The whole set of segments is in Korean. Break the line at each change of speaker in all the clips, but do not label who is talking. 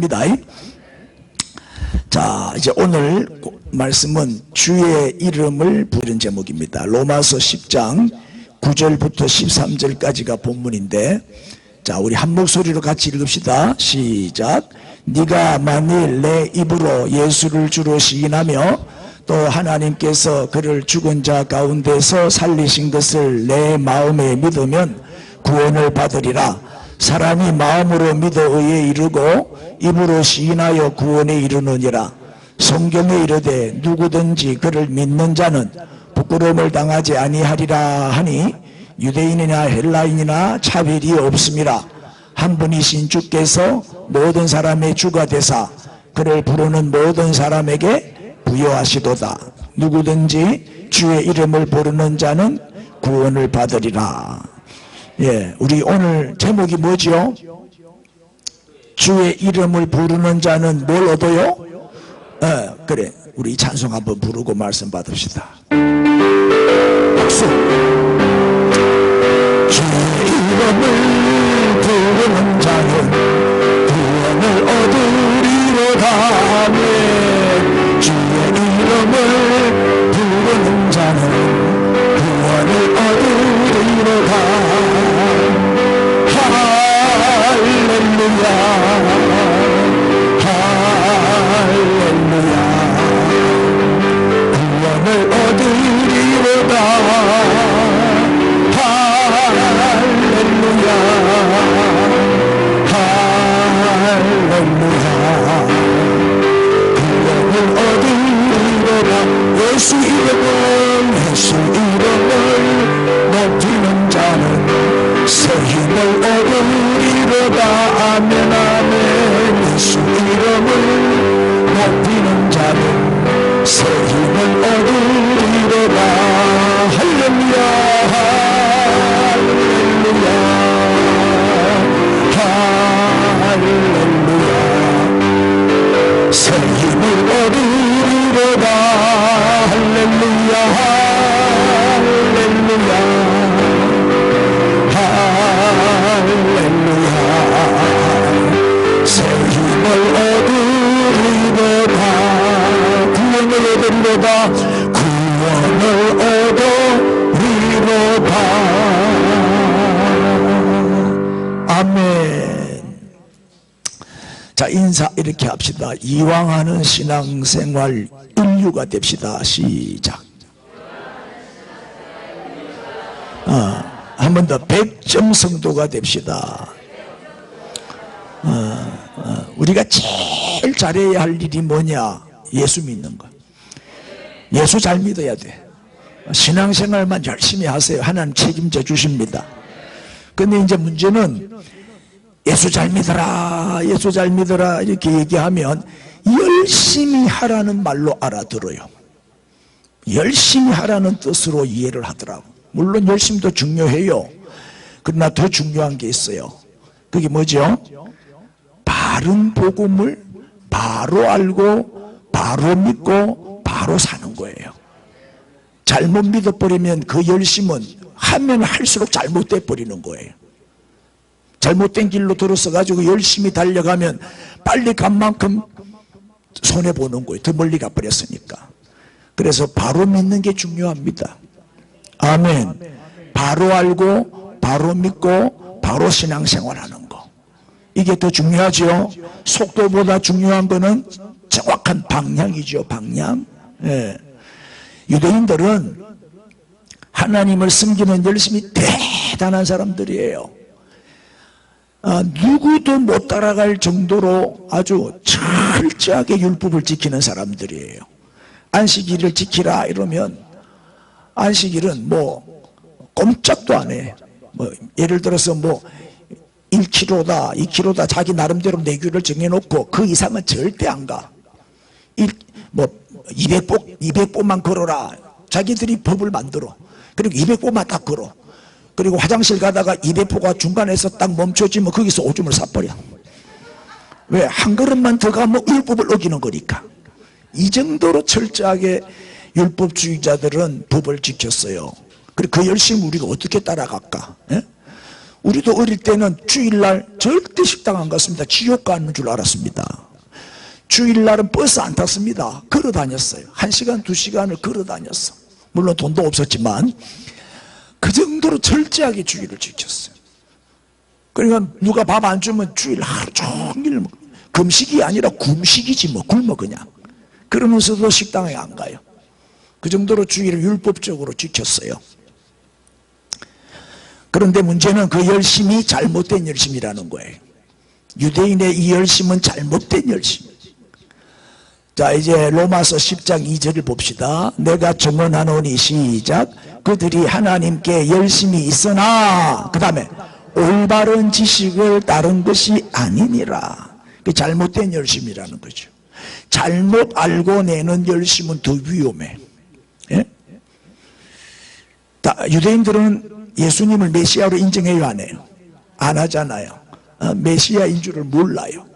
합니다. 자, 이제 오늘 말씀은 주의 이름을 부르는 제목입니다. 로마서 10장 9절부터 13절까지가 본문인데, 자, 우리 한 목소리로 같이 읽읍시다. 시작. 네가 만일 내 입으로 예수를 주로 시인하며 또 하나님께서 그를 죽은 자 가운데서 살리신 것을 내 마음에 믿으면 구원을 받으리라. 사람이 마음으로 믿어 의에 이르고 입으로 시인하여 구원에 이르느니라. 성경에 이르되 누구든지 그를 믿는 자는 부끄러움을 당하지 아니하리라 하니 유대인이나 헬라인이나 차별이 없음이라. 한 분이신 주께서 모든 사람의 주가 되사 그를 부르는 모든 사람에게 부여하시도다. 누구든지 주의 이름을 부르는 자는 구원을 받으리라. 예, 우리 오늘 제목이 뭐지요? 주의 이름을 부르는 자는 뭘 얻어요? 그래, 우리 찬송 한번 부르고 말씀 받읍시다. 박수. 주의 이름을 부르는 자는 구원을 얻으리로다. 아멘. 주의 이름을 부르는 자는 구원을 얻으리로다. 할렐루야, 할렐루야. 구원을 얻으리로다. 할렐루야, 할렐루야. 구원을 얻으리로다. 예수 이름을, 예수 이름을 높이는 자는 새 힘을 얻으리로다. 아멘, 아멘. 예수 이름을 높이는 자는 새 힘을 얻으리로다. 할렐루야, 할렐루야, 할렐루야. 새 힘을 얻으리로다. 할렐루야, 할렐루야, 할렐루야. 새 힘을 얻으리로다. 구원을 얻으리로다. 구원을 얻으리로다. 아멘. 자, 인사 이렇게 합시다. 이왕하는 신앙생활 인류가 됩시다. 시작. 한 번 더. 100점 성도가 됩시다. 우리가 제일 잘해야 할 일이 뭐냐? 예수 믿는 거. 예수 잘 믿어야 돼. 신앙생활만 열심히 하세요. 하나님 책임져 주십니다. 근데 이제 문제는 예수 잘 믿어라, 예수 잘 믿어라 이렇게 얘기하면 열심히 하라는 말로 알아들어요. 열심히 하라는 뜻으로 이해를 하더라고. 물론 열심도 중요해요. 그러나 더 중요한 게 있어요. 그게 뭐죠? 바른 복음을 바로 알고 바로 믿고 바로 사는 거예요. 잘못 믿어버리면 그 열심은 하면 할수록 잘못돼 버리는 거예요. 잘못된 길로 들어서가지고 열심히 달려가면 빨리 간 만큼 손해보는 거예요. 더 멀리 가버렸으니까. 그래서 바로 믿는 게 중요합니다. 아멘. 바로 알고 바로 믿고 바로 신앙생활하는 거, 이게 더 중요하죠. 속도보다 중요한 거는 정확한 방향이죠. 방향. 예. 유대인들은 하나님을 섬기는 열심히 대단한 사람들이에요. 누구도 못 따라갈 정도로 아주 철저하게 율법을 지키는 사람들이에요. 안식일을 지키라 이러면 안식일은 뭐 꼼짝도 안 해. 뭐 예를 들어서 뭐 1km다 2km다 자기 나름대로 내규를 정해놓고 그 이상은 절대 안 가. 뭐 200보만 걸어라. 자기들이 법을 만들어. 그리고 200보만 딱 걸어. 그리고 화장실 가다가 200보가 중간에서 딱 멈춰지면 거기서 오줌을 싸버려. 왜? 한 걸음만 더 가면 율법을 어기는 거니까. 이 정도로 철저하게 율법주의자들은 법을 지켰어요. 그리고 그 열심히 우리가 어떻게 따라갈까? 예? 우리도 어릴 때는 주일날 절대 식당 안 갔습니다. 지옥 가는 줄 알았습니다. 주일날은 버스 안 탔습니다. 걸어 다녔어요. 1시간 2시간을 걸어 다녔어. 물론 돈도 없었지만 그 정도로 철저하게 주일을 지켰어요. 그러니까 누가 밥 안 주면 주일 하루 종일 금식이 아니라 굶식이지 뭐, 굶어 그냥. 그러면서도 식당에 안 가요. 그 정도로 주일을 율법적으로 지켰어요. 그런데 문제는 그 열심이 잘못된 열심이라는 거예요. 유대인의 이 열심은 잘못된 열심. 자, 이제 로마서 10장 2절을 봅시다. 내가 증언하노니, 시작. 그들이 하나님께 열심이 있으나, 그 다음에 올바른 지식을 따른 것이 아니니라. 그 잘못된 열심이라는 거죠. 잘못 알고 내는 열심은 더 위험해. 예? 유대인들은 예수님을 메시아로 인정해요, 안 해요? 안 하잖아요. 메시아인 줄을 몰라요.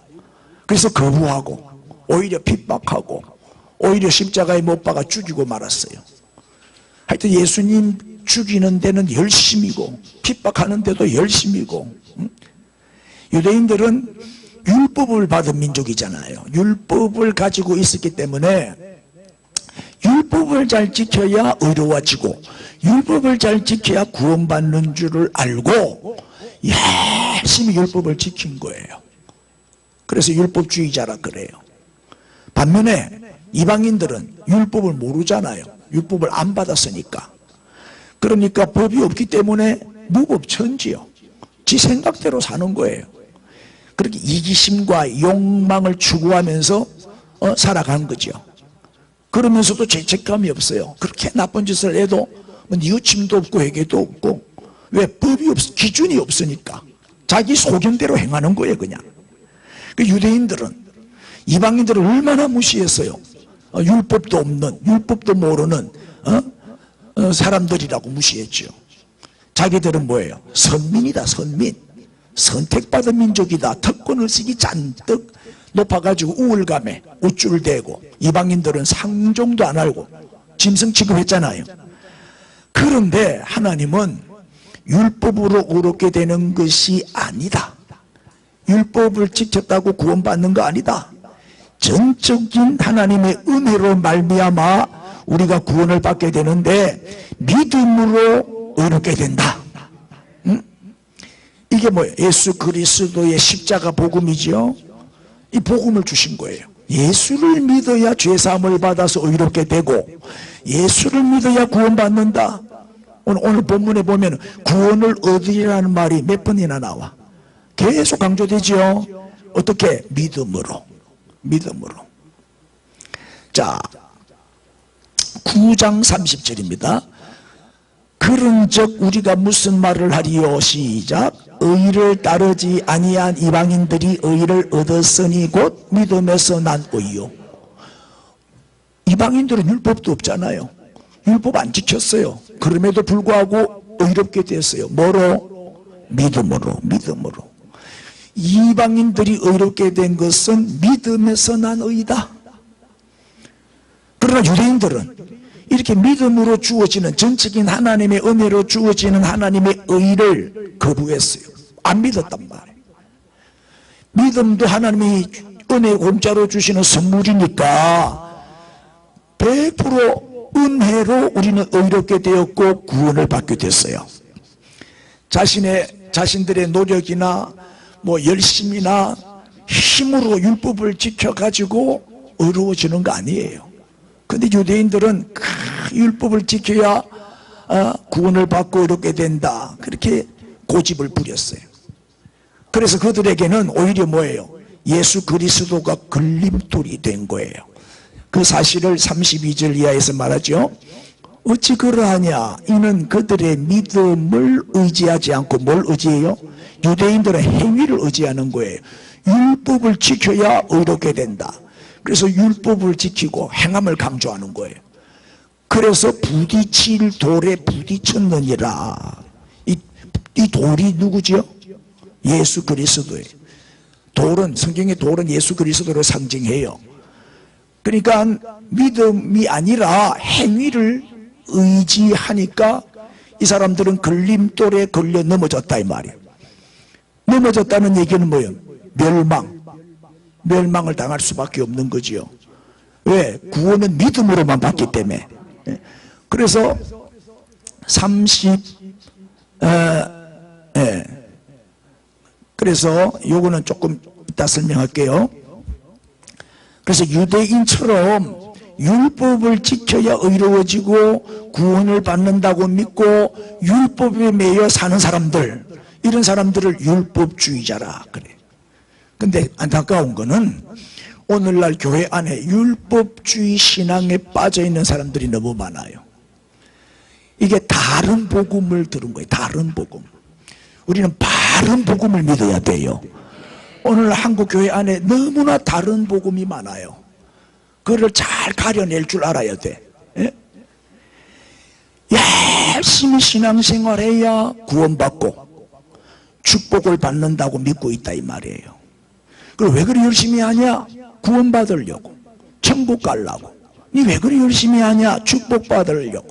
그래서 거부하고 오히려 핍박하고 오히려 십자가에 못 박아 죽이고 말았어요. 하여튼 예수님 죽이는 데는 열심이고 핍박하는 데도 열심이고. 유대인들은 율법을 받은 민족이잖아요. 율법을 가지고 있었기 때문에 율법을 잘 지켜야 의로워지고 율법을 잘 지켜야 구원받는 줄을 알고 열심히 율법을 지킨 거예요. 그래서 율법주의자라 그래요. 반면에 이방인들은 율법을 모르잖아요. 율법을 안 받았으니까. 그러니까 법이 없기 때문에 무법천지요. 지 생각대로 사는 거예요. 그렇게 이기심과 욕망을 추구하면서 살아가는 거죠. 그러면서도 죄책감이 없어요. 그렇게 나쁜 짓을 해도 뉘우침도 없고 회개도 없고. 왜? 법이 기준이 없으니까 자기 소견대로 행하는 거예요. 그냥. 그 유대인들은 이방인들을 얼마나 무시했어요. 율법도 없는, 율법도 모르는 사람들이라고 무시했죠. 자기들은 뭐예요? 선민이다, 선민. 선택받은 민족이다. 특권의식이 잔뜩 높아가지고 우월감에 우쭐을 대고, 이방인들은 상종도 안 알고 짐승 취급했잖아요. 그런데 하나님은 율법으로 의롭게 되는 것이 아니다. 율법을 지켰다고 구원받는 거 아니다. 전적인 하나님의 은혜로 말미암아 우리가 구원을 받게 되는데 믿음으로 의롭게 된다. 이게 뭐예요? 예수 그리스도의 십자가 복음이죠. 이 복음을 주신 거예요. 예수를 믿어야 죄사함을 받아서 의롭게 되고 예수를 믿어야 구원받는다. 오늘 본문에 보면 구원을 얻으리라는 말이 몇 번이나 나와. 계속 강조되죠. 어떻게? 믿음으로. 믿음으로. 자, 9장 30절입니다. 그런즉 우리가 무슨 말을 하리요? 시작. 의를 따르지 아니한 이방인들이 의를 얻었으니 곧 믿음에서 난 의요. 이방인들은 율법도 없잖아요. 율법 안 지켰어요. 그럼에도 불구하고 의롭게 됐어요. 뭐로? 믿음으로. 믿음으로. 이방인들이 의롭게 된 것은 믿음에서 난 의다. 그러나 유대인들은 이렇게 믿음으로 주어지는, 전적인 하나님의 은혜로 주어지는 하나님의 의를 거부했어요. 안 믿었단 말이에요. 믿음도 하나님이 은혜 공짜로 주시는 선물이니까 100% 은혜로 우리는 의롭게 되었고 구원을 받게 됐어요. 자신들의 노력이나 열심이나 힘으로 율법을 지켜가지고 의로워지는 거 아니에요. 근데 유대인들은 율법을 지켜야 구원을 받고 의롭게 된다. 그렇게 고집을 부렸어요. 그래서 그들에게는 오히려 뭐예요? 예수 그리스도가 걸림돌이 된 거예요. 그 사실을 32절 이하에서 말하죠. 어찌 그러하냐? 이는 그들의 믿음을 의지하지 않고 뭘 의지해요? 유대인들은 행위를 의지하는 거예요. 율법을 지켜야 의롭게 된다. 그래서 율법을 지키고 행함을 강조하는 거예요. 그래서 부딪힐 돌에 부딪혔느니라. 이 돌이 누구지요? 예수 그리스도예요. 돌은, 성경의 돌은 예수 그리스도를 상징해요. 그러니까 믿음이 아니라 행위를 의지하니까 이 사람들은 걸림돌에 걸려 넘어졌다 이 말이에요. 넘어졌다는 얘기는 뭐예요? 멸망을 당할 수밖에 없는 거지요. 왜? 구원은 믿음으로만 받기 때문에. 그래서 30 그래서 요거는 조금 이따 설명할게요. 그래서 유대인처럼 율법을 지켜야 의로워지고 구원을 받는다고 믿고 율법에 매여 사는 사람들, 이런 사람들을 율법주의자라 그래. 근데 안타까운 거는 오늘날 교회 안에 율법주의 신앙에 빠져 있는 사람들이 너무 많아요. 이게 다른 복음을 들은 거예요. 다른 복음. 우리는 바른 복음을 믿어야 돼요. 오늘 한국 교회 안에 너무나 다른 복음이 많아요. 그걸 잘 가려낼 줄 알아야 돼. 예? 열심히 신앙생활해야 구원받고 축복을 받는다고 믿고 있다 이 말이에요. 그럼 왜 그리 열심히 하냐? 구원받으려고, 천국 가려고. 니 왜 그리 열심히 하냐? 축복받으려고.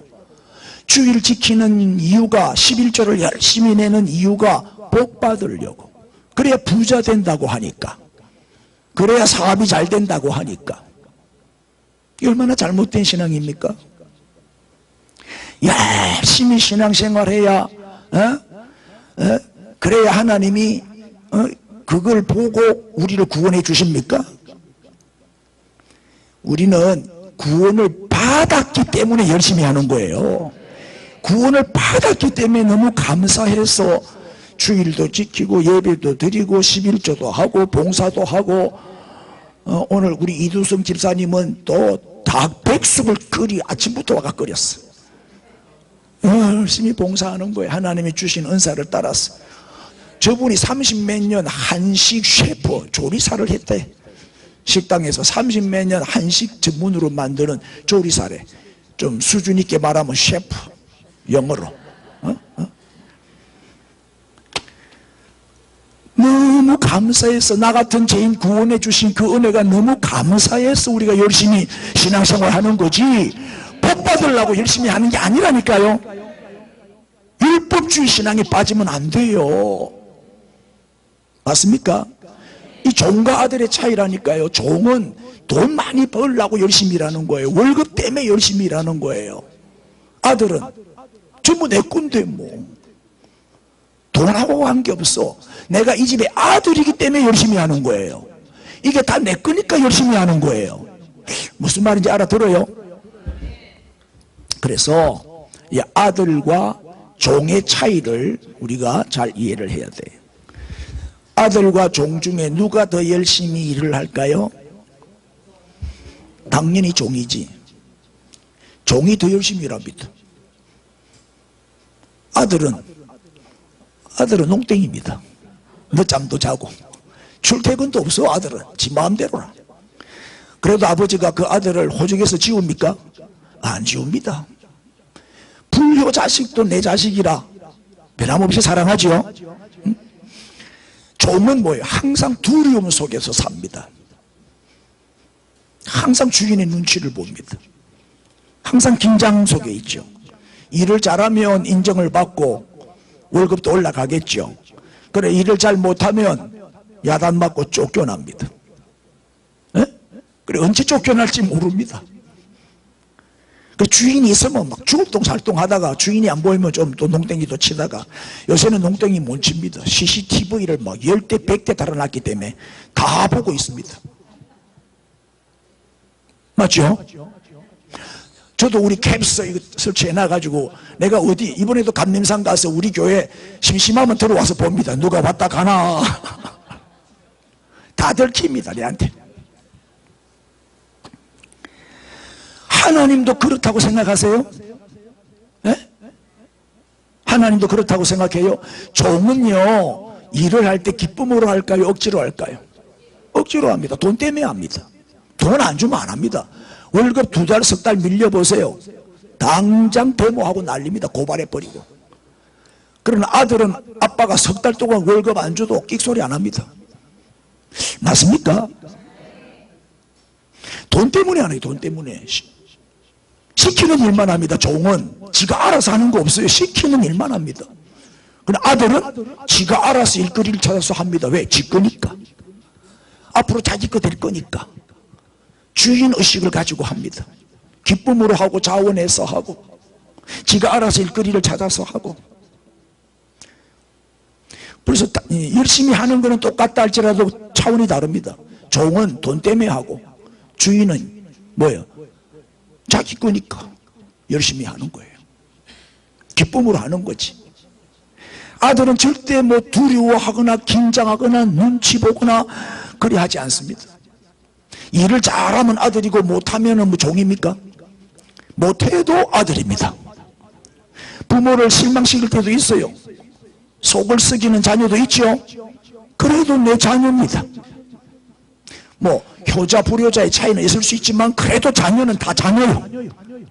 주일 지키는 이유가, 11조를 열심히 내는 이유가 복 받으려고. 그래야 부자 된다고 하니까, 그래야 사업이 잘 된다고 하니까. 이게 얼마나 잘못된 신앙입니까? 열심히 신앙생활해야 그래야 하나님이 그걸 보고 우리를 구원해 주십니까? 우리는 구원을 받았기 때문에 열심히 하는 거예요. 구원을 받았기 때문에 너무 감사해서 주일도 지키고 예배도 드리고 11조도 하고 봉사도 하고, 오늘 우리 이두성 집사님은 또 닭 백숙을 아침부터 와가 끓였어. 열심히 봉사하는 거예요. 하나님이 주신 은사를 따라서. 저분이 30몇 년 한식 셰프, 조리사를 했대. 식당에서 30몇 년 한식 전문으로 만드는 조리사래. 좀 수준 있게 말하면 셰프, 영어로. 너무 감사해서, 나 같은 죄인 구원해 주신 그 은혜가 너무 감사해서 우리가 열심히 신앙생활 하는 거지, 복 받으려고 열심히 하는 게 아니라니까요. 율법주의 신앙에 빠지면 안 돼요. 맞습니까? 이 종과 아들의 차이라니까요. 종은 돈 많이 벌려고 열심히 일하는 거예요. 월급 때문에 열심히 일하는 거예요. 아들은 전부 내 건데 뭐 돈하고 관계없어. 내가 이 집의 아들이기 때문에 열심히 하는 거예요. 이게 다 내 거니까 열심히 하는 거예요. 무슨 말인지 알아들어요? 그래서 이 아들과 종의 차이를 우리가 잘 이해를 해야 돼요. 아들과 종 중에 누가 더 열심히 일을 할까요? 당연히 종이지. 종이 더 열심히 일합니다. 아들은 농땡입니다. 늦잠도 자고 출퇴근도 없어. 아들은 지 마음대로라. 그래도 아버지가 그 아들을 호적에서 지웁니까? 안 지웁니다. 불효 자식도 내 자식이라 변함없이 사랑하죠. 종은 뭐예요? 항상 두려움 속에서 삽니다. 항상 주인의 눈치를 봅니다. 항상 긴장 속에 있죠. 일을 잘하면 인정을 받고 월급도 올라가겠죠. 그래, 일을 잘 못하면 야단맞고 쫓겨납니다. 그래, 언제 쫓겨날지 모릅니다. 그 주인이 있으면 막 죽을똥살똥 하다가 주인이 안 보이면 좀 또 농땡이도 치다가, 요새는 농땡이 못 칩니다. CCTV를 막 10대 100대 달아놨기 때문에 다 보고 있습니다. 맞죠? 저도 우리 캡스 이거 설치해놔가지고 내가 어디 이번에도 감림산 가서 우리 교회 심심하면 들어와서 봅니다. 누가 왔다 가나. 다 들킵니다 내한테. 하나님도 그렇다고 생각하세요? 네? 하나님도 그렇다고 생각해요? 종은요, 일을 할 때 기쁨으로 할까요? 억지로 할까요? 억지로 합니다. 돈 때문에 합니다. 돈 안 주면 안 합니다. 월급 2달, 3달 밀려보세요. 당장 데모하고 난립니다. 고발해버리고. 그러나 아들은 아빠가 3달 동안 월급 안 줘도 끽소리 안 합니다. 맞습니까? 돈 때문에 안 해요. 돈 때문에. 시키는 일만 합니다. 종은 지가 알아서 하는 거 없어요. 시키는 일만 합니다. 근데 아들은 지가 알아서 일거리를 찾아서 합니다. 왜? 지 거니까. 앞으로 자기 거 될 거니까. 주인의식을 가지고 합니다. 기쁨으로 하고 자원해서 하고 지가 알아서 일거리를 찾아서 하고. 그래서 열심히 하는 거는 똑같다 할지라도 차원이 다릅니다. 종은 돈 때문에 하고 주인은 뭐예요? 자기 거니까 열심히 하는 거예요. 기쁨으로 하는 거지. 아들은 절대 뭐 두려워하거나 긴장하거나 눈치 보거나 그리 하지 않습니다. 일을 잘하면 아들이고 못하면 뭐 종입니까? 못해도 아들입니다. 부모를 실망시킬 때도 있어요. 속을 썩이는 자녀도 있죠. 그래도 내 자녀입니다. 뭐 효자 불효자의 차이는 있을 수 있지만 그래도 자녀는 다 자녀예요.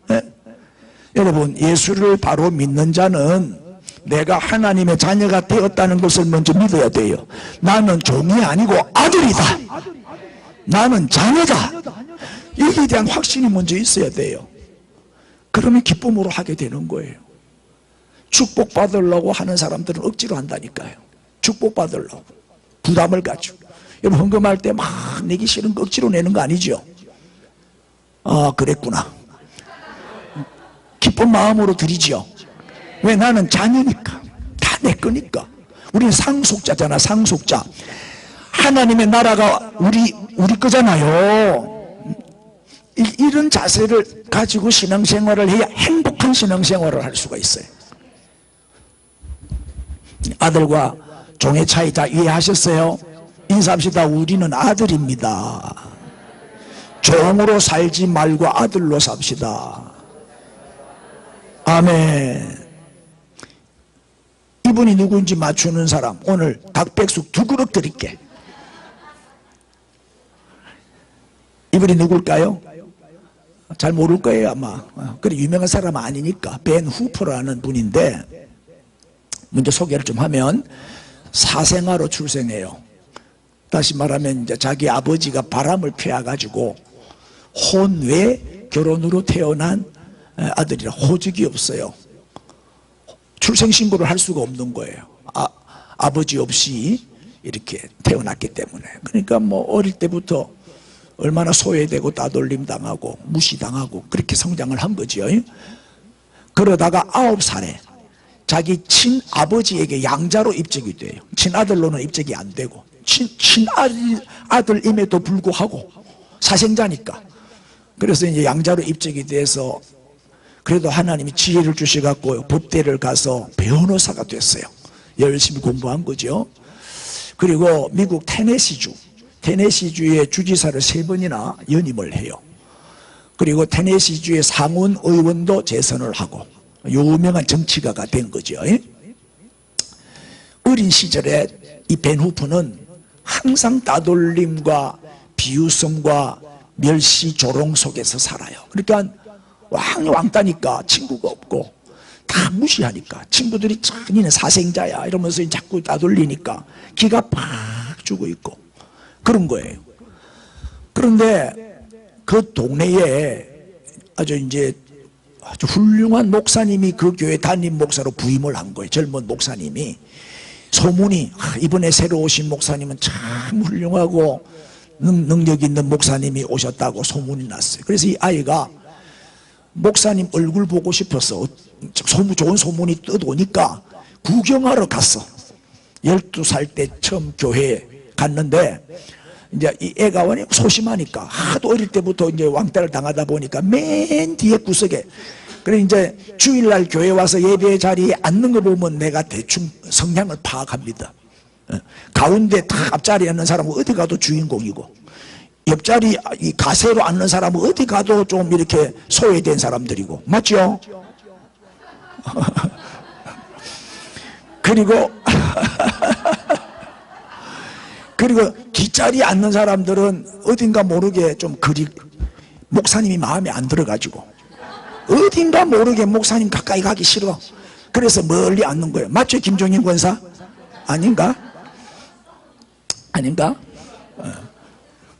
네? 여러분, 예수를 바로 믿는 자는 내가 하나님의 자녀가 되었다는 것을 먼저 믿어야 돼요. 나는 종이 아니고 아들이다. 나는 자녀다. 여기에 대한 확신이 먼저 있어야 돼요. 그러면 기쁨으로 하게 되는 거예요. 축복받으려고 하는 사람들은 억지로 한다니까요. 축복받으려고 부담을 가지고. 여러분, 헌금할 때 막 내기 싫은 거 억지로 내는 거 아니죠? 아, 그랬구나. 기쁜 마음으로 드리죠. 왜? 나는 자녀니까. 다 내 거니까. 우리는 상속자잖아. 상속자. 하나님의 나라가 우리 거잖아요. 이런 자세를 가지고 신앙생활을 해야 행복한 신앙생활을 할 수가 있어요. 아들과 종의 차이 다 이해하셨어요? 인사합시다. 우리는 아들입니다. 종으로 살지 말고 아들로 삽시다. 아멘. 이분이 누구인지 맞추는 사람 오늘 닭백숙 2그릇 드릴게. 이분이 누굴까요? 잘 모를 거예요 아마. 그래, 유명한 사람은 아니니까. 벤 후퍼라는 분인데, 먼저 소개를 좀 하면 사생아로 출생해요. 다시 말하면 이제 자기 아버지가 바람을 피워가지고 혼외 결혼으로 태어난 아들이라 호적이 없어요. 출생신고를 할 수가 없는 거예요. 아버지 없이 이렇게 태어났기 때문에. 그러니까 뭐 어릴 때부터 얼마나 소외되고 따돌림 당하고 무시당하고 그렇게 성장을 한 거죠. 그러다가 9살에 자기 친아버지에게 양자로 입적이 돼요. 친아들로는 입적이 안 되고, 친아들임에도 불구하고 사생자니까. 그래서 이제 양자로 입적이 돼서 그래도 하나님이 지혜를 주셔갖고 법대를 가서 변호사가 됐어요. 열심히 공부한 거죠. 그리고 미국 테네시주의 주지사를 3번이나 연임을 해요. 그리고 테네시주의 상원 의원도 재선을 하고 유명한 정치가가 된 거죠. 어린 시절에 이 벤 후프는 항상 따돌림과 비웃음과 멸시 조롱 속에서 살아요. 그러니까 왕따니까 친구가 없고 다 무시하니까 친구들이 참 니네 사생자야 이러면서 자꾸 따돌리니까 기가 팍 죽어 있고 그런 거예요. 그런데 그 동네에 아주 훌륭한 목사님이 그 교회 담임 목사로 부임을 한 거예요. 젊은 목사님이. 소문이 이번에 새로 오신 목사님은 참 훌륭하고 능력 있는 목사님이 오셨다고 소문이 났어요. 그래서 이 아이가 목사님 얼굴 보고 싶어서 좋은 소문이 떠도니까 구경하러 갔어. 12살 때 처음 교회에 갔는데 이제 이 애가 소심하니까 하도 어릴 때부터 이제 왕따를 당하다 보니까 맨 뒤에 구석에, 그래 이제 주일날 교회 와서 예배 자리에 앉는 거 보면 내가 대충 성향을 파악합니다. 가운데 딱 앞자리에 앉는 사람은 어디 가도 주인공이고, 옆자리 이 가세로 앉는 사람은 어디 가도 좀 이렇게 소외된 사람들이고, 맞죠? 그리고 뒷자리에 앉는 사람들은 어딘가 모르게 좀 목사님이 마음에 안 들어가지고 어딘가 모르게 목사님 가까이 가기 싫어. 그래서 멀리 앉는 거예요. 맞죠? 김종인 권사? 아닌가?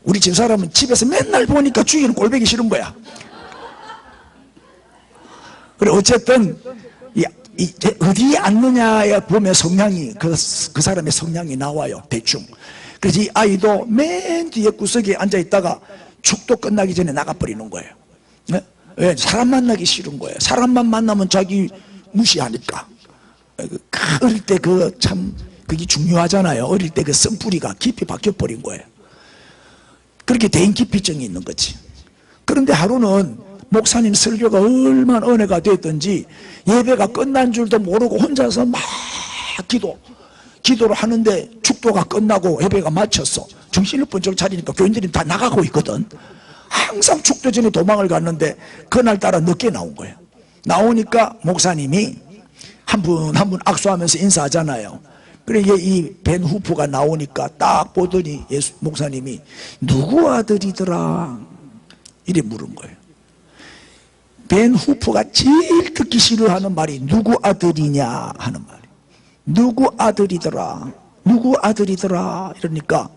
우리 집사람은 집에서 맨날 보니까 주위는 꼴보기 싫은 거야. 그래 어쨌든 이제 어디에 앉느냐에 보면 성향이 그 사람의 성향이 나와요. 대충. 그래서 이 아이도 맨 뒤에 구석에 앉아 있다가 축도 끝나기 전에 나가버리는 거예요. 왜? 사람 만나기 싫은 거예요. 사람만 만나면 자기 무시하니까. 어릴 때 그게 중요하잖아요. 어릴 때 그 쓴뿌리가 깊이 박혀버린 거예요. 그렇게 대인기피증이 있는 거지. 그런데 하루는 목사님 설교가 얼마나 은혜가 됐던지 예배가 끝난 줄도 모르고 혼자서 막 기도를 하는데 축도가 끝나고 예배가 마쳤어. 정신을 번쩍 차리니까 교인들이 다 나가고 있거든. 항상 축도 전에 도망을 갔는데 그날따라 늦게 나온 거예요. 나오니까 목사님이 한 분 한 분 악수하면서 인사하잖아요. 그래 이 벤 후프가 나오니까 딱 보더니 목사님이 누구 아들이더라 이래 물은 거예요. 벤 후프가 제일 듣기 싫어하는 말이 누구 아들이냐 하는 말이. 누구 아들이더라 누구 아들이더라 이러니까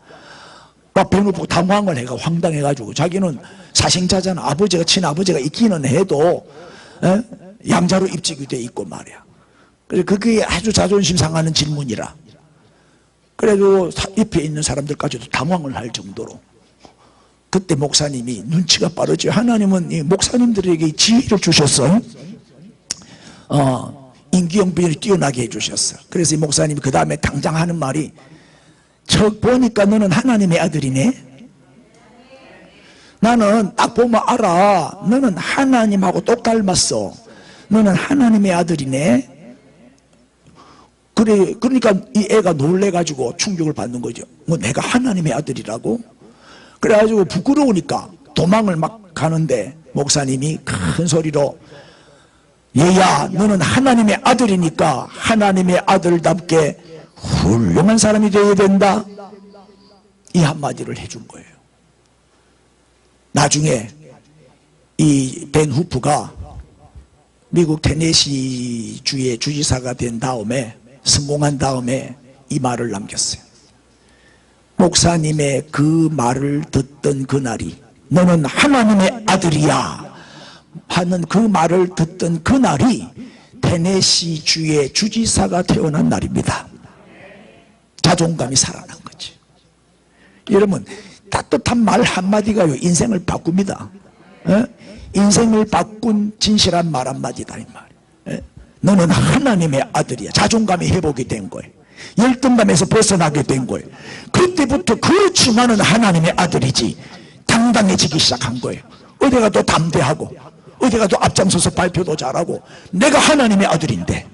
벤 후프가 당황을 해가 황당해가지고 자기는 사생자잖아. 아버지가 친아버지가 있기는 해도 양자로 입직이 돼 있고 말이야. 그래서 그게 아주 자존심 상하는 질문이라. 그래도 옆에 있는 사람들까지도 당황을 할 정도로. 그때 목사님이 눈치가 빠르죠. 하나님은 이 목사님들에게 지혜를 주셨어요. 인기영변을 뛰어나게 해주셨어. 그래서 이 목사님이 그 다음에 당장 하는 말이 저 보니까 너는 하나님의 아들이네. 나는 딱 보면 알아. 너는 하나님하고 똑 닮았어. 너는 하나님의 아들이네. 그래, 그러니까 이 애가 놀래가지고 충격을 받는 거죠. 뭐 내가 하나님의 아들이라고? 그래가지고 부끄러우니까 도망을 막 가는데 목사님이 큰 소리로 얘야 너는 하나님의 아들이니까 하나님의 아들답게 훌륭한 사람이 되어야 된다. 이 한마디를 해준 거예요. 나중에 이 벤 후프가 미국 테네시 주의 주지사가 된 다음에 성공한 다음에 이 말을 남겼어요. 목사님의 그 말을 듣던 그날이 너는 하나님의 아들이야 하는 그 말을 듣던 그날이 테네시 주의 주지사가 태어난 날입니다. 자존감이 살아난 거지. 여러분 따뜻한 말 한마디가요 인생을 바꿉니다. 인생을 바꾼 진실한 말 한마디다 이 말. 너는 하나님의 아들이야. 자존감이 회복이 된 거예요. 열등감에서 벗어나게 된 거예요. 그때부터 그렇지만은 하나님의 아들이지 당당해지기 시작한 거예요. 어디 가도 담대하고 어디 가도 앞장서서 발표도 잘하고 내가 하나님의 아들인데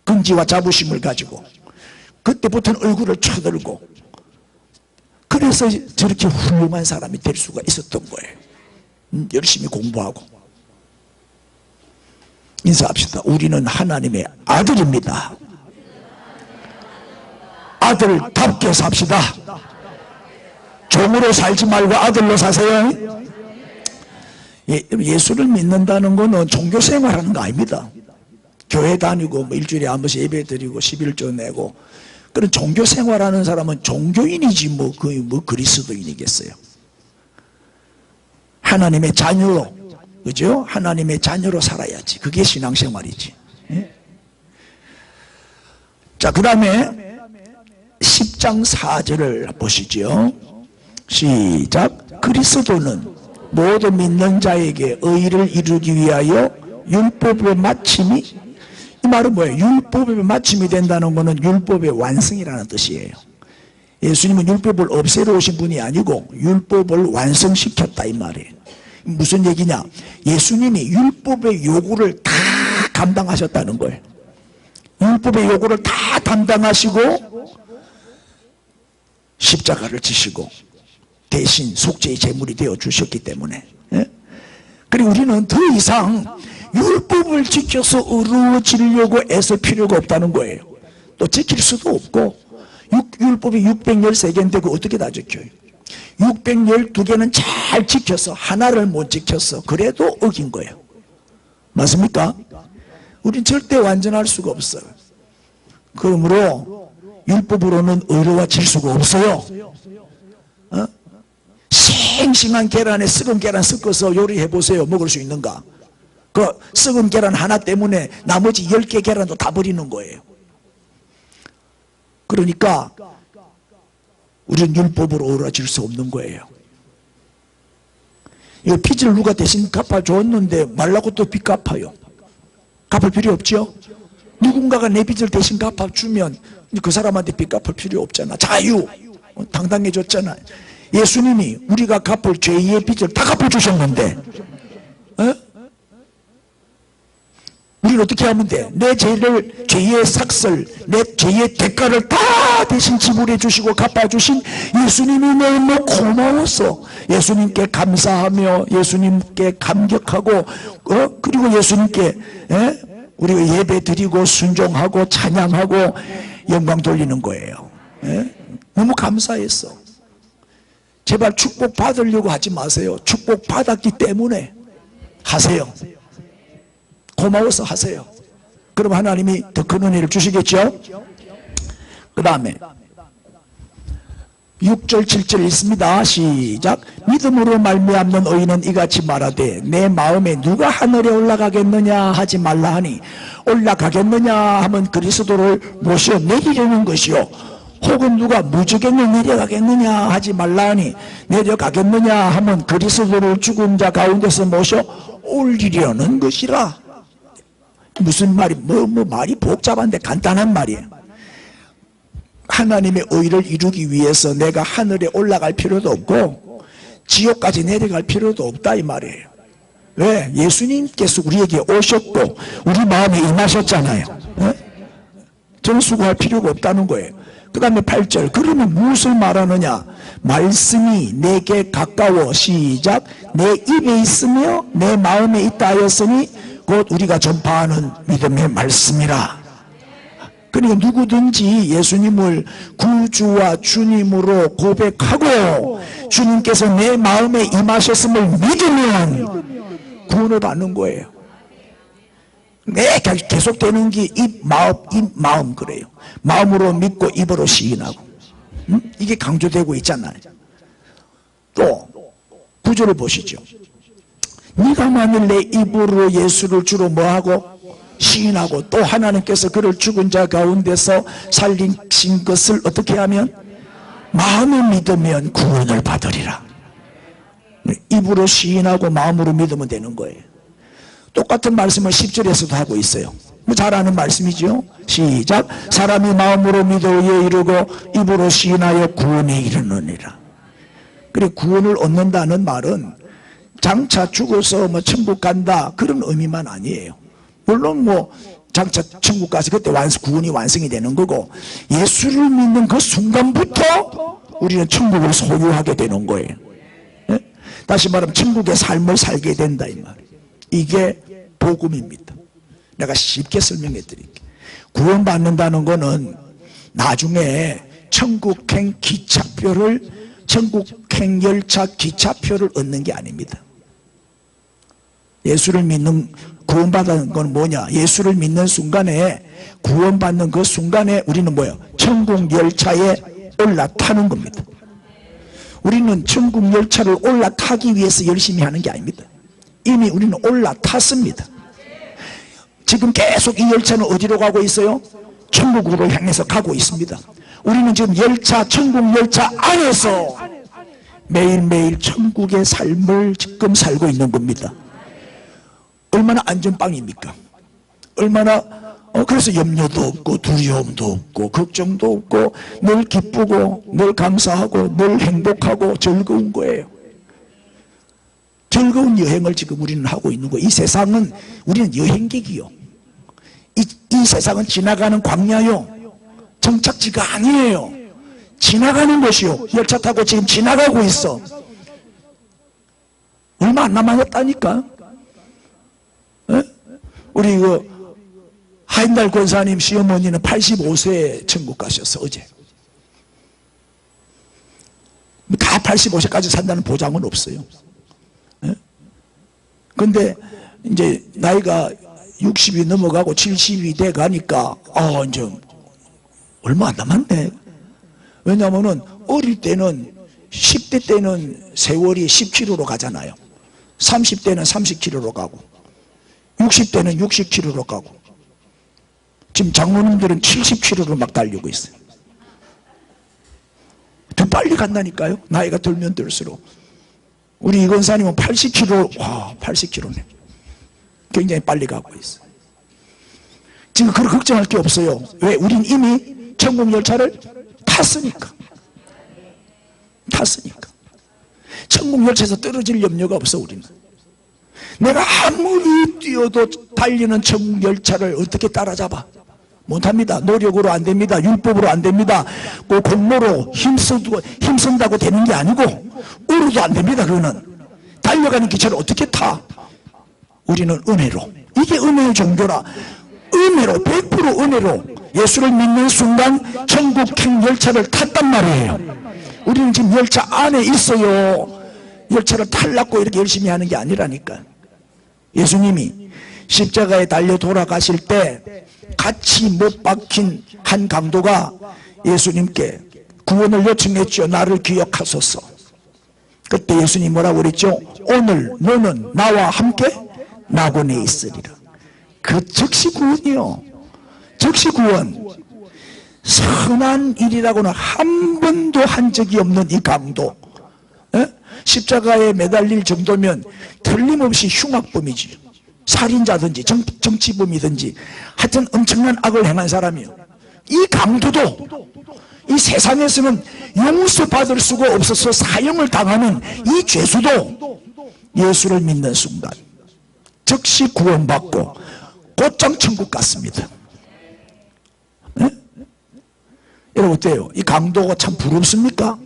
긍지와 자부심을 가지고 그때부터는 얼굴을 쳐들고 그래서 저렇게 훌륭한 사람이 될 수가 있었던 거예요. 열심히 공부하고. 인사합시다. 우리는 하나님의 아들입니다. 아들답게 삽시다. 종으로 살지 말고 아들로 사세요. 예수를 믿는다는 것은 종교생활하는 거 아닙니다. 교회 다니고 뭐 일주일에 한 번씩 예배 드리고 11조 내고 그런 종교생활하는 사람은 종교인이지 뭐 그리스도인이겠어요. 하나님의 자녀로, 그죠? 하나님의 자녀로 살아야지. 그게 신앙생활이지. 자, 그 다음에 10장 4절을 보시죠. 시작. 그리스도는 모든 믿는 자에게 의를 이루기 위하여 율법의 마침이, 이 말은 뭐예요? 율법의 마침이 된다는 것은 율법의 완성이라는 뜻이에요. 예수님은 율법을 없애러 오신 분이 아니고 율법을 완성시켰다 이 말이에요. 무슨 얘기냐? 예수님이 율법의 요구를 다 감당하셨다는 거예요. 율법의 요구를 다 감당하시고 십자가를 지시고 대신 속죄의 제물이 되어 주셨기 때문에. 그리고 우리는 더 이상 율법을 지켜서 어루어지려고 애쓸 필요가 없다는 거예요. 또 지킬 수도 없고 율법이 613개인데 그거 어떻게 다 지켜요? 612개는 잘 지켜서 하나를 못 지켜서 그래도 어긴 거예요. 맞습니까? 우린 절대 완전할 수가 없어요. 그러므로 율법으로는 의로워질 수가 없어요. 싱싱한 계란에 썩은 계란 섞어서 요리해 보세요. 먹을 수 있는가? 그 썩은 계란 하나 때문에 나머지 10개 계란도 다 버리는 거예요. 그러니까 우리는 율법으로 어우러질 수 없는 거예요. 이 빚을 누가 대신 갚아줬는데 말라고 또 빚 갚아요. 갚을 필요 없죠. 누군가가 내 빚을 대신 갚아주면 그 사람한테 빚 갚을 필요 없잖아. 자유 당당해졌잖아. 예수님이 우리가 갚을 죄의 빚을 다 갚아주셨는데 우리는 어떻게 하면 돼? 내 죄를, 죄의 삭슬, 내 죄의 대가를 다 대신 지불해 주시고 갚아주신 예수님이 너무 고마워서 예수님께 감사하며 예수님께 감격하고 그리고 예수님께 우리가 예배 드리고 순종하고 찬양하고 영광 돌리는 거예요. 너무 감사했어. 제발 축복 받으려고 하지 마세요. 축복 받았기 때문에 하세요. 고마워서 하세요. 그럼 하나님이 더 큰 은혜를 주시겠죠. 그 다음에 6절 7절 있습니다. 시작. 믿음으로 말미암는 의인은 이같이 말하되 내 마음에 누가 하늘에 올라가겠느냐 하지 말라 하니 올라가겠느냐 하면 그리스도를 모셔 내리려는 것이요 혹은 누가 무지개를 내려가겠느냐 하지 말라 하니 내려가겠느냐 하면 그리스도를 죽은 자 가운데서 모셔 올리려는 것이라. 무슨 말이 말이 복잡한데 간단한 말이에요. 하나님의 의를 이루기 위해서 내가 하늘에 올라갈 필요도 없고 지옥까지 내려갈 필요도 없다 이 말이에요. 왜? 예수님께서 우리에게 오셨고 우리 마음에 임하셨잖아요. 저는 수고할 필요가 없다는 거예요. 그 다음에 8절. 그러면 무엇을 말하느냐? 말씀이 내게 가까워. 시작. 내 입에 있으며 내 마음에 있다 하였으니 곧 우리가 전파하는 믿음의 말씀이라. 그러니까 누구든지 예수님을 구주와 주님으로 고백하고 주님께서 내 마음에 임하셨음을 믿으면 구원을 받는 거예요. 계속되는 게 입 마음 그래요. 마음으로 믿고 입으로 시인하고 이게 강조되고 있잖아요. 또 구절을 보시죠. 네가 만일 내 입으로 예수를 주로 뭐하고 시인하고 또 하나님께서 그를 죽은 자 가운데서 살리신 것을 어떻게 하면 마음에 믿으면 구원을 받으리라. 입으로 시인하고 마음으로 믿으면 되는 거예요. 똑같은 말씀을 10절에서도 하고 있어요. 잘 아는 말씀이죠. 시작. 사람이 마음으로 믿어 의에 이르고 입으로 시인하여 구원에 이르느니라. 그래 구원을 얻는다는 말은 장차 죽어서 천국 간다 그런 의미만 아니에요. 물론 장차 천국 가서 그때 구원이 완성이 되는 거고 예수를 믿는 그 순간부터 우리는 천국을 소유하게 되는 거예요. 다시 말하면 천국의 삶을 살게 된다 이 말이에요. 이게 복음입니다. 내가 쉽게 설명해 드릴게요. 구원받는다는 거는 나중에 천국행 열차 기차표를 얻는 게 아닙니다. 예수를 믿는 구원받는 건 뭐냐? 예수를 믿는 순간에 구원받는 그 순간에 우리는 뭐예요? 천국 열차에 올라타는 겁니다. 우리는 천국 열차를 올라타기 위해서 열심히 하는 게 아닙니다. 이미 우리는 올라탔습니다. 지금 계속 이 열차는 어디로 가고 있어요? 천국으로 향해서 가고 있습니다. 우리는 지금 천국 열차 안에서 매일매일 천국의 삶을 지금 살고 있는 겁니다. 얼마나 안전빵입니까? 얼마나 그래서 염려도 없고 두려움도 없고 걱정도 없고 늘 기쁘고 늘 감사하고 늘 행복하고 즐거운 거예요. 즐거운 여행을 지금 우리는 하고 있는 거예요. 이 세상은 우리는 여행객이요. 이 세상은 지나가는 광야요. 정착지가 아니에요. 지나가는 것이요. 열차 타고 지금 지나가고 있어. 얼마 안 남았다니까. 우리 하인달 권사님 시어머니는 85세에 천국 가셨어. 어제. 다 85세까지 산다는 보장은 없어요. 근데 이제 나이가 60이 넘어가고 70이 돼 가니까 이제 얼마 안 남았네. 왜냐하면은 어릴 때는 10대 때는 세월이 10km로 가잖아요. 30대는 30km로 가고 60대는 60km로 가고 지금 장로님들은 70km로 막 달리고 있어요. 더 빨리 간다니까요. 나이가 들면 들수록. 우리 이건사님은 80km, 와 80km네. 굉장히 빨리 가고 있어요. 지금 그걸 걱정할 게 없어요. 왜? 우린 이미 천국 열차를 탔으니까. 천국 열차에서 떨어질 염려가 없어. 우리는 내가 아무리 뛰어도 달리는 천국 열차를 어떻게 따라잡아? 못합니다. 노력으로 안 됩니다. 율법으로 안 됩니다. 그 공로로 힘쓴다고 되는 게 아니고 으로도 안 됩니다. 그거는 달려가는 기차를 어떻게 타? 우리는 은혜로. 이게 은혜의 종교라. 은혜로, 100% 은혜로 예수를 믿는 순간 천국행 열차를 탔단 말이에요. 우리는 지금 열차 안에 있어요. 열차를 타려고 이렇게 열심히 하는 게 아니라니까. 예수님이 십자가에 달려 돌아가실 때 같이 못 박힌 한 강도가 예수님께 구원을 요청했죠. 나를 기억하소서. 그때 예수님 뭐라고 그랬죠? 오늘 너는 나와 함께 낙원에 있으리라. 그 즉시 구원이요. 즉시 구원. 선한 일이라고는 한 번도 한 적이 없는 이 강도, 십자가에 매달릴 정도면 틀림없이 흉악범이지. 살인자든지 정치범이든지 하여튼 엄청난 악을 행한 사람이요. 이 강도도 이 세상에서는 용서받을 수가 없어서 사형을 당하는 이 죄수도 예수를 믿는 순간 즉시 구원받고 곧장 천국 갔습니다. 네? 여러분 어때요? 이 강도가 참 부럽습니까?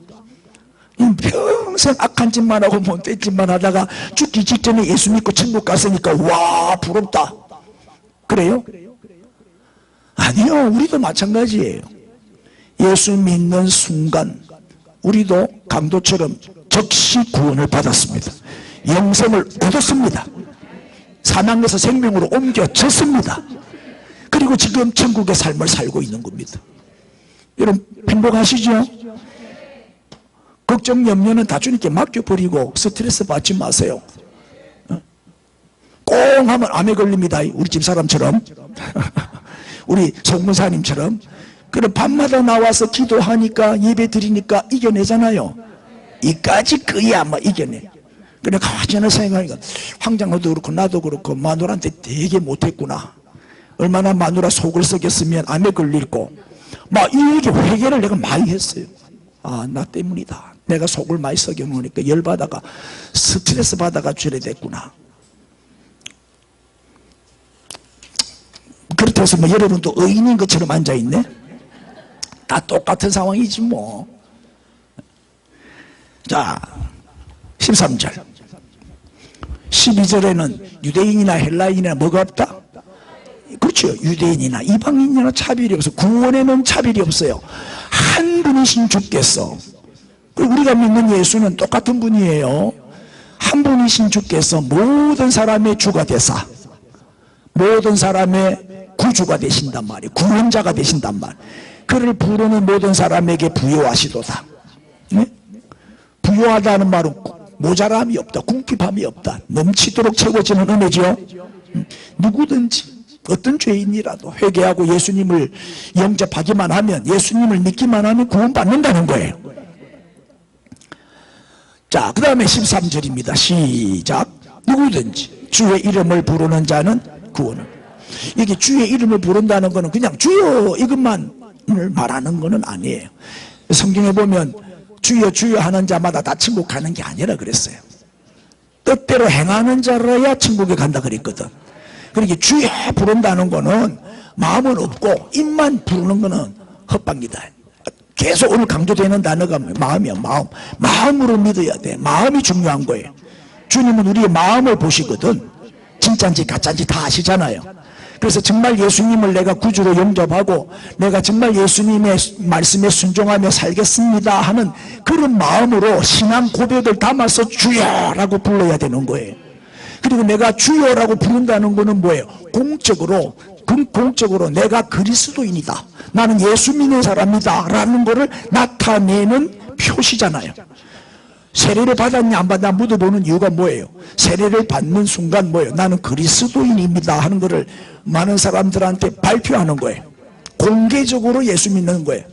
평생 악한 짓만 하고 못된 짓만 하다가 죽기 직전에 예수 믿고 천국 갔으니까 와 부럽다. 그래요? 아니요. 우리도 마찬가지예요. 예수 믿는 순간 우리도 강도처럼 즉시 구원을 받았습니다. 영생을 얻었습니다. 사망에서 생명으로 옮겨졌습니다. 그리고 지금 천국의 삶을 살고 있는 겁니다. 여러분 행복하시죠? 걱정 염려는 다 주님께 맡겨버리고 스트레스 받지 마세요. 꽁 하면 암에 걸립니다. 우리 집사람처럼 우리 송문사님처럼. 그럼 밤마다 나와서 기도하니까 예배 드리니까 이겨내잖아요. 이까지 거야 뭐 이겨내. 그래 가만히 생각하니까 황장로도 그렇고 나도 그렇고 마누라한테 되게 못했구나. 얼마나 마누라 속을 썩였으면 암에 걸리고 막 이렇게 회개를 내가 많이 했어요. 아, 나 때문이다. 내가 속을 많이 썩여놓으니까 열받아가 스트레스 받아가 저래 됐구나. 그렇다고 해서 뭐 여러분도 의인인 것처럼 앉아있네? 다 똑같은 상황이지 뭐. 자 13절 12절에는 유대인이나 헬라인이나 뭐가 없다? 그렇죠. 유대인이나 이방인이나 차별이 없어. 구원에는 차별이 없어요. 한 분이신 주께서, 우리가 믿는 예수는 똑같은 분이에요. 한 분이신 주께서 모든 사람의 주가 되사 모든 사람의 구주가 되신단 말이에요. 구원자가 되신단 말. 그를 부르는 모든 사람에게 부요하시도다. 네? 부요하다는 말은 모자람이 없다, 궁핍함이 없다, 넘치도록 채워지는 은혜죠. 누구든지 어떤 죄인이라도 회개하고 예수님을 영접하기만 하면, 예수님을 믿기만 하면 구원받는다는 거예요. 자, 그 다음에 13절입니다. 시작. 누구든지 주의 이름을 부르는 자는 구원을. 이게 주의 이름을 부른다는 것은 그냥 주여 이것만을 말하는 것은 아니에요. 성경에 보면 주여 주여 하는 자마다 다 천국 가는 게 아니라 그랬어요. 뜻대로 행하는 자라야 천국에 간다 그랬거든. 그러니까 주여 부른다는 거는 마음은 없고 입만 부르는 거는 헛방이다. 계속 오늘 강조되는 단어가 마음이야. 마음으로 믿어야 돼. 마음이 중요한 거예요. 주님은 우리의 마음을 보시거든. 진짜인지 가짜인지 다 아시잖아요. 그래서 정말 예수님을 내가 구주로 영접하고 내가 정말 예수님의 말씀에 순종하며 살겠습니다 하는 그런 마음으로 신앙 고백을 담아서 주여라고 불러야 되는 거예요. 그리고 내가 주여라고 부른다는 거는 뭐예요? 공적으로 내가 그리스도인이다, 나는 예수 믿는 사람이다 라는 거를 나타내는 표시잖아요. 세례를 받았냐 안 받았냐 묻어보는 이유가 뭐예요? 세례를 받는 순간 뭐예요? 나는 그리스도인입니다 하는 것을 많은 사람들한테 발표하는 거예요. 공개적으로 예수 믿는 거예요.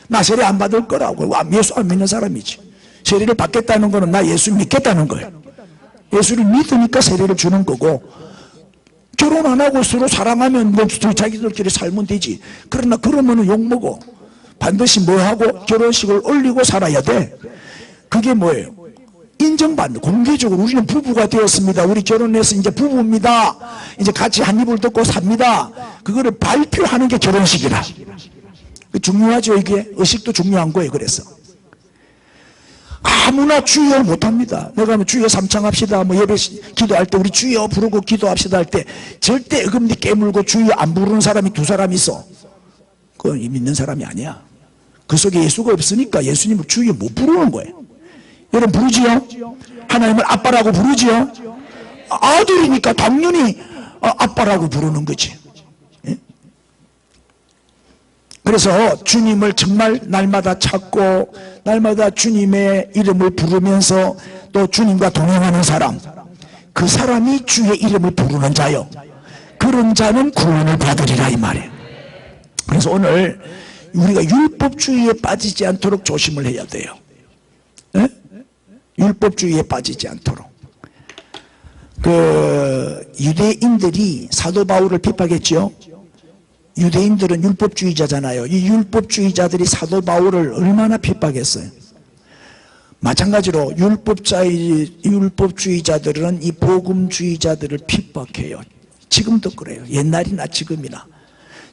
나 세례 안 받을 거라고. 예수 안 믿는 사람이지. 세례를 받겠다는 거는 나 예수 믿겠다는 거예요. 예수를 믿으니까 세례를 주는 거고, 결혼 안 하고 서로 사랑하면 뭐 자기들끼리 살면 되지. 그러나 그러면은 욕먹어. 반드시 뭐하고 결혼식을 올리고 살아야 돼. 그게 뭐예요? 인정받는, 공개적으로 우리는 부부가 되었습니다, 우리 결혼해서 이제 부부입니다, 이제 같이 한 입을 듣고 삽니다, 그거를 발표하는 게 결혼식이라. 중요하죠. 이게 의식도 중요한 거예요. 그래서 아무나 주여 못합니다. 내가 뭐 주여 삼창합시다 뭐 예배 기도할 때 우리 주여 부르고 기도합시다 할 때 절대 어금니 깨물고 주여 안 부르는 사람이 두 사람 있어. 그건 믿는 사람이 아니야. 그 속에 예수가 없으니까 예수님을 주여 못 부르는 거예요. 여러분 부르지요? 하나님을 아빠라고 부르지요? 아들이니까 당연히 아빠라고 부르는 거지. 예? 그래서 주님을 정말 날마다 찾고 날마다 주님의 이름을 부르면서 또 주님과 동행하는 사람, 그 사람이 주의 이름을 부르는 자요, 그런 자는 구원을 받으리라 이 말이에요. 그래서 오늘 우리가 율법주의에 빠지지 않도록 조심을 해야 돼요. 예? 율법주의에 빠지지 않도록. 유대인들이 사도 바울을 핍박했죠. 유대인들은 율법주의자잖아요. 이 율법주의자들이 사도 바울을 얼마나 핍박했어요. 마찬가지로 율법주의자들은 이 복음주의자들을 핍박해요. 지금도 그래요. 옛날이나 지금이나.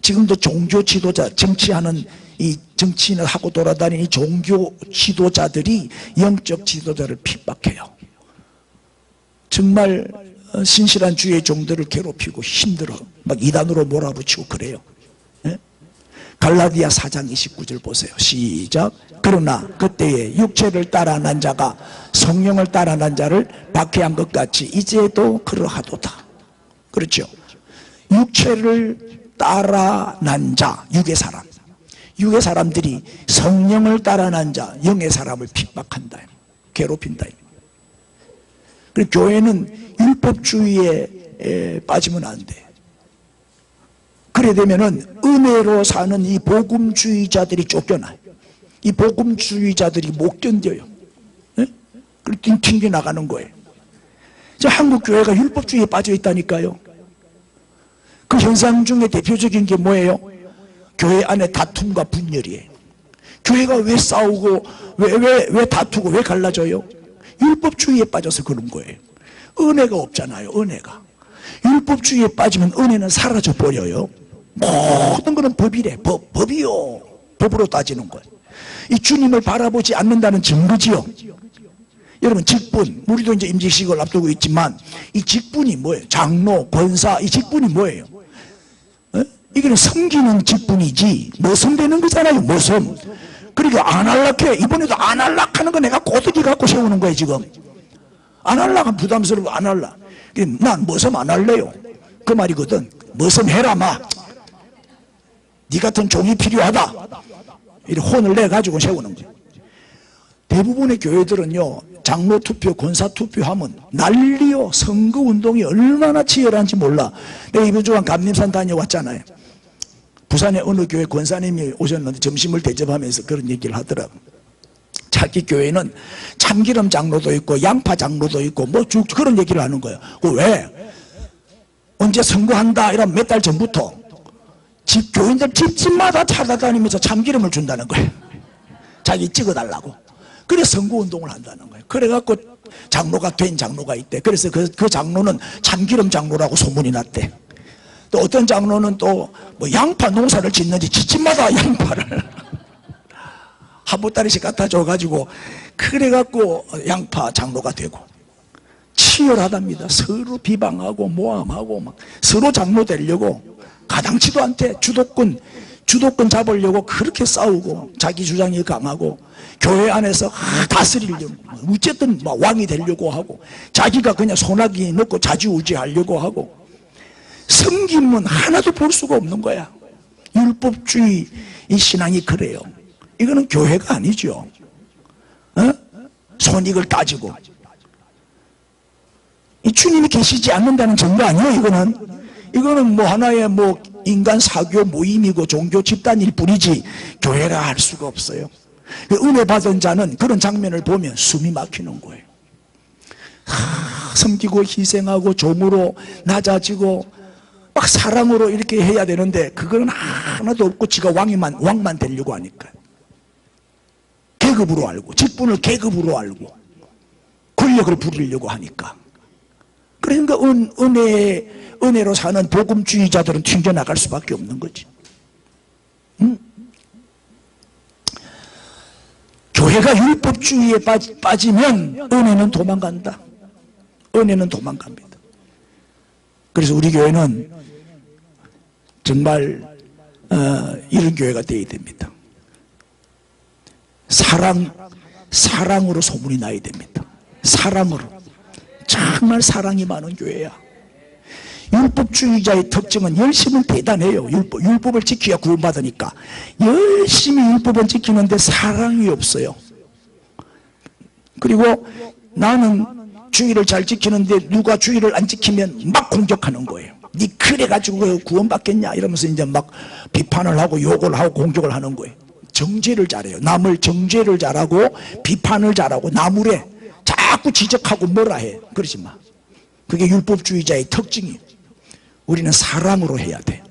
지금도 종교 지도자, 정치하는 이 정치인을 하고 돌아다니는 이 종교 지도자들이 영적 지도자를 핍박해요. 정말 신실한 주의 종들을 괴롭히고 힘들어 막 이단으로 몰아붙이고 그래요. 예? 갈라디아 4장 29절 보세요. 시작. 그러나 그때에 육체를 따라 난 자가 성령을 따라 난 자를 박해한 것 같이 이제도 그러하도다. 그렇죠. 육체를 따라 난 자, 육의 사람, 육의 사람들이 성령을 따라 난 자, 영의 사람을 핍박한다, 괴롭힌다. 그리고 교회는 율법주의에 빠지면 안 돼. 그래 되면은 은혜로 사는 이 복음주의자들이 쫓겨나요. 이 복음주의자들이 못 견뎌요. 네? 그리고 튕겨 나가는 거예요. 한국 교회가 율법주의에 빠져 있다니까요. 그 현상 중에 대표적인 게 뭐예요? 교회 안에 다툼과 분열이에요. 교회가 왜 싸우고 왜 다투고 왜 갈라져요? 율법주의에 빠져서 그런 거예요. 은혜가 없잖아요. 은혜가. 율법주의에 빠지면 은혜는 사라져 버려요. 모든 것은 법이래. 법이요. 법으로 따지는 거예요. 이 주님을 바라보지 않는다는 증거지요. 여러분 직분, 우리도 이제 임직식을 앞두고 있지만 이 직분이 뭐예요? 장로, 권사, 이 직분이 뭐예요? 이거는 섬기는 직분이지 모성되는 거잖아요. 모성. 그러니까 안 할락해. 이번에도 안 할락하는 거 내가 꼬드기 갖고 세우는 거예요. 지금 안 할락하면 부담스러워. 안 할락. 난 모성 안 할래요. 그 말이거든. 모성해라 마. 네 같은 종이 필요하다. 이렇게 혼을 내가지고 세우는 거예요. 대부분의 교회들은요, 장로 투표, 권사 투표하면 난리요. 선거운동이 얼마나 치열한지 몰라. 내가 이번 주간 감림산 다녀왔잖아요. 부산의 어느 교회 권사님이 오셨는데 점심을 대접하면서 그런 얘기를 하더라고요. 자기 교회는 참기름 장로도 있고 양파 장로도 있고 뭐 쭉 그런 얘기를 하는 거예요. 왜? 언제 선거한다 이런 몇 달 전부터 교인들 집집마다 찾아다니면서 참기름을 준다는 거예요. 자기 찍어달라고. 그래 선거운동을 한다는 거예요. 그래갖고 장로가 된 장로가 있대. 그래서 그 장로는 참기름 장로라고 소문이 났대. 또 어떤 장로는 또 뭐 양파 농사를 짓는지 집집마다 양파를 한 보따리씩 갖다 줘가지고 그래갖고 양파 장로가 되고. 치열하답니다. 서로 비방하고 모함하고 막 서로 장로 되려고 가당치도 않대. 주도권 잡으려고 그렇게 싸우고 자기 주장이 강하고 교회 안에서 다스리려고 어쨌든 막 왕이 되려고 하고 자기가 그냥 소나기 넣고 자지우지하려고 하고 섬김은 하나도 볼 수가 없는 거야. 율법주의 이 신앙이 그래요. 이거는 교회가 아니죠. 손익을 따지고. 이 주님이 계시지 않는다는 증거 아니에요. 이거는 뭐 하나의 뭐 인간 사교 모임이고 종교 집단일 뿐이지 교회라 할 수가 없어요. 은혜 받은 자는 그런 장면을 보면 숨이 막히는 거예요. 섬기고 희생하고 종으로 낮아지고 막 사랑으로 이렇게 해야 되는데 그거는 하나도 없고 지가 왕만 되려고 하니까 계급으로 알고 직분을 계급으로 알고 권력을 부리려고 하니까. 그러니까 은혜로 사는 복음주의자들은 튕겨나갈 수밖에 없는 거지. 교회가 율법주의에 빠지면 은혜는 도망간다. 은혜는 도망갑니다. 그래서 우리 교회는 정말 이런 교회가 되어야 됩니다. 사랑으로 소문이 나야 됩니다. 사랑으로. 정말 사랑이 많은 교회야. 율법주의자의 특징은 열심은 대단해요. 율법을 지켜야 구원받으니까 열심히 율법은 지키는데 사랑이 없어요. 그리고 나는 주의를 잘 지키는데 누가 주의를 안 지키면 막 공격하는 거예요. 니 그래가지고 구원받겠냐 이러면서 이제 막 비판을 하고 욕을 하고 공격을 하는 거예요. 정죄를 잘해요. 남을 정죄를 잘하고 비판을 잘하고 나무래 자꾸 지적하고 뭐라 해. 그러지 마. 그게 율법주의자의 특징이에요. 우리는 사랑으로 해야 돼.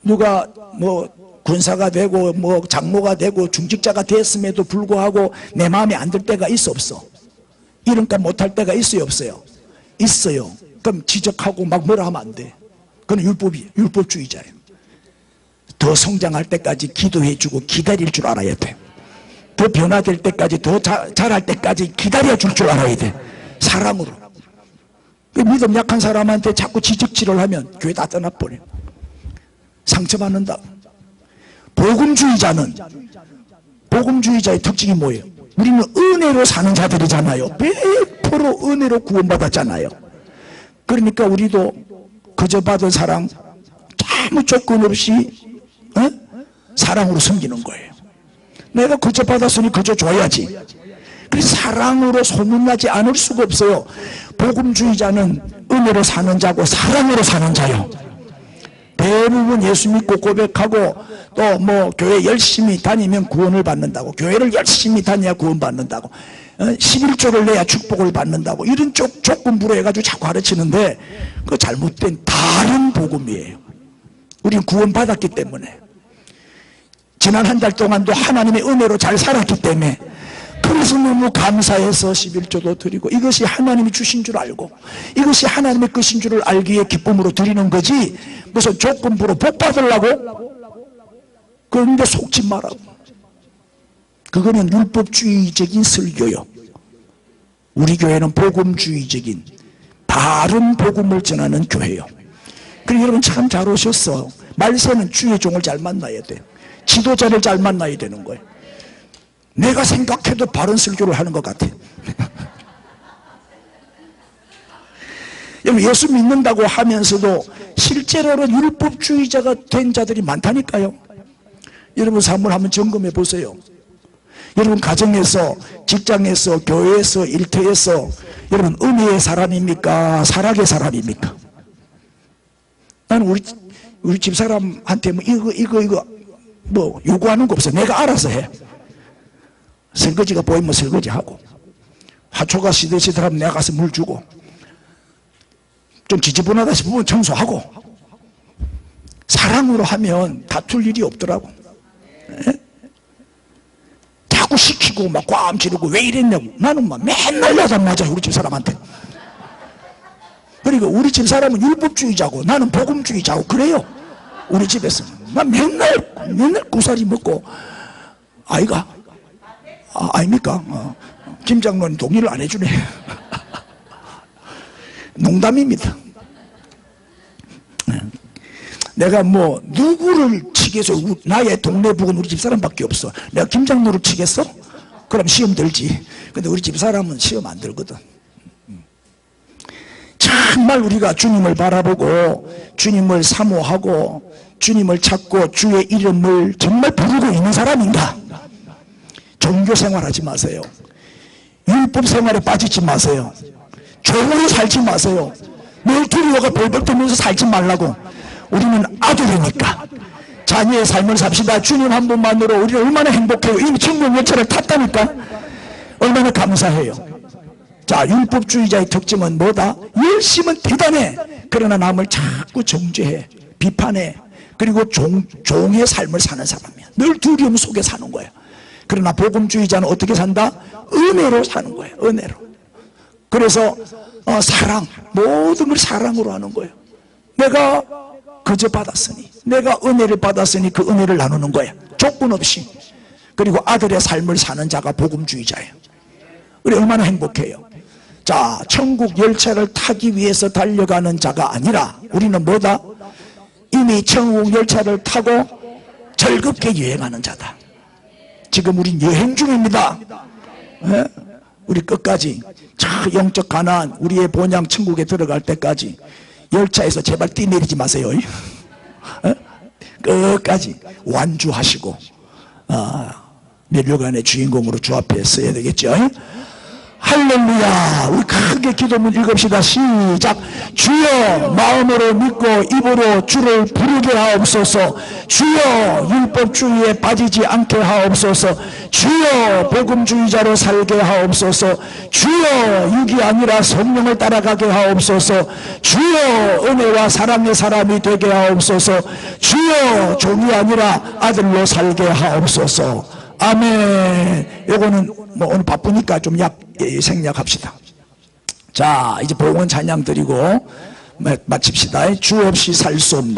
누가 뭐 군사가 되고 뭐 장로가 되고 중직자가 됐음에도 불구하고 내 마음에 안 들 때가 있어 없어? 이름값 못할 때가 있어요 없어요? 있어요. 그럼 지적하고 막 뭐라 하면 안 돼. 그건 율법주의자예요. 더 성장할 때까지 기도해주고 기다릴 줄 알아야 돼. 더 변화될 때까지 더 잘할 때까지 기다려줄 줄 알아야 돼. 사랑으로. 믿음 약한 사람한테 자꾸 지적질을 하면 교회 다 떠나버려. 상처받는다. 복음주의자의 특징이 뭐예요? 우리는 은혜로 사는 자들이잖아요. 100% 은혜로 구원받았잖아요. 그러니까 우리도 그저 받은 사랑 아무 조건 없이 사랑으로 섬기는 거예요. 내가 그저 받았으니 그저 줘야지. 그래서 사랑으로 소문나지 않을 수가 없어요. 복음주의자는 은혜로 사는 자고 사랑으로 사는 자요. 대부분 예수 믿고 고백하고 또 뭐 교회 열심히 다니면 구원을 받는다고, 교회를 열심히 다녀야 구원받는다고, 11조를 내야 축복을 받는다고 이런 조건부로 해가지고 자꾸 가르치는데 그 잘못된 다른 복음이에요. 우리는 구원받았기 때문에, 지난 한 달 동안도 하나님의 은혜로 잘 살았기 때문에, 그래서 너무 감사해서 11조도 드리고, 이것이 하나님이 주신 줄 알고 이것이 하나님의 것인 줄을 알기에 기쁨으로 드리는 거지 무슨 조건부로 복 받으려고. 그런데 속지 말라고. 그거는 율법주의적인 설교요. 우리 교회는 복음주의적인 바른 복음을 전하는 교회요. 그리고 여러분 참 잘 오셨어. 말세는 주의 종을 잘 만나야 돼. 지도자를 잘 만나야 되는 거예요. 내가 생각해도 바른 설교를 하는 것 같아. 예수 믿는다고 하면서도 실제로는 율법주의자가 된 자들이 많다니까요. 여러분 삶을 한번 점검해 보세요. 여러분 가정에서, 직장에서, 교회에서, 일터에서 여러분 은혜의 사람입니까? 사락의 사람입니까? 나는 우리 집사람한테 뭐 이거 뭐 요구하는 거 없어. 내가 알아서 해. 설거지가 보이면 설거지하고, 화초가 시들시들하면 내가 가서 물 주고, 좀 지저분하다 싶으면 청소하고. 사랑으로 하면 다툴 일이 없더라고. 에? 자꾸 시키고 막 꽝 지르고 왜 이랬냐고. 나는 막 맨날 야단 맞아요 우리 집사람한테. 그러니까 우리 집사람은 율법주의자고 나는 복음주의자고 그래요. 우리 집에서 난 맨날 고사리 먹고. 아이가 아닙니까? 김 장로는 동의를 안 해주네. 농담입니다. 내가 뭐 누구를 치겠어? 나의 동네 북은 우리 집사람밖에 없어. 내가 김 장로를 치겠어? 그럼 시험 들지. 근데 우리 집사람은 시험 안 들거든. 정말 우리가 주님을 바라보고 주님을 사모하고 주님을 찾고 주의 이름을 정말 부르고 있는 사람인가? 종교 생활하지 마세요. 율법 생활에 빠지지 마세요. 종으로 살지 마세요. 늘 두려워가 벌벌 떨면서 살지 말라고. 우리는 아들이니까 자녀의 삶을 삽시다. 주님 한 분만으로 우리는 얼마나 행복해요. 이미 천국 열차를 탔다니까. 얼마나 감사해요. 자, 율법주의자의 특징은 뭐다? 열심은 대단해. 그러나 남을 자꾸 정죄해, 비판해. 그리고 종의 삶을 사는 사람이야. 늘 두려움 속에 사는 거야. 그러나 복음주의자는 어떻게 산다? 은혜로 사는 거예요. 은혜로. 그래서 사랑, 모든 걸 사랑으로 하는 거예요. 내가 그저 받았으니, 내가 은혜를 받았으니 그 은혜를 나누는 거야. 조건 없이. 그리고 아들의 삶을 사는 자가 복음주의자예요. 우리 얼마나 행복해요. 자, 천국 열차를 타기 위해서 달려가는 자가 아니라 우리는 뭐다? 이미 천국 열차를 타고 즐겁게 여행하는 자다. 지금 우린 여행 중입니다. 에? 우리 끝까지 저 영적 가나안, 우리의 본향 천국에 들어갈 때까지 열차에서 제발 뛰내리지 마세요. 에? 끝까지 완주하시고 면류관의 주인공으로 주 앞에 서야 되겠죠. 할렐루야. 우리 크게 기도문 읽읍시다. 시작. 주여, 마음으로 믿고 입으로 주를 부르게 하옵소서. 주여, 율법주의에 빠지지 않게 하옵소서. 주여, 복음주의자로 살게 하옵소서. 주여, 육이 아니라 성령을 따라가게 하옵소서. 주여, 은혜와 사랑의 사람이 되게 하옵소서. 주여, 종이 아니라 아들로 살게 하옵소서. 아멘. 요거는 뭐 오늘 바쁘니까 좀 생략합시다. 자, 이제 복원 찬양 드리고 마칩시다. 주 없이 살 수 없네.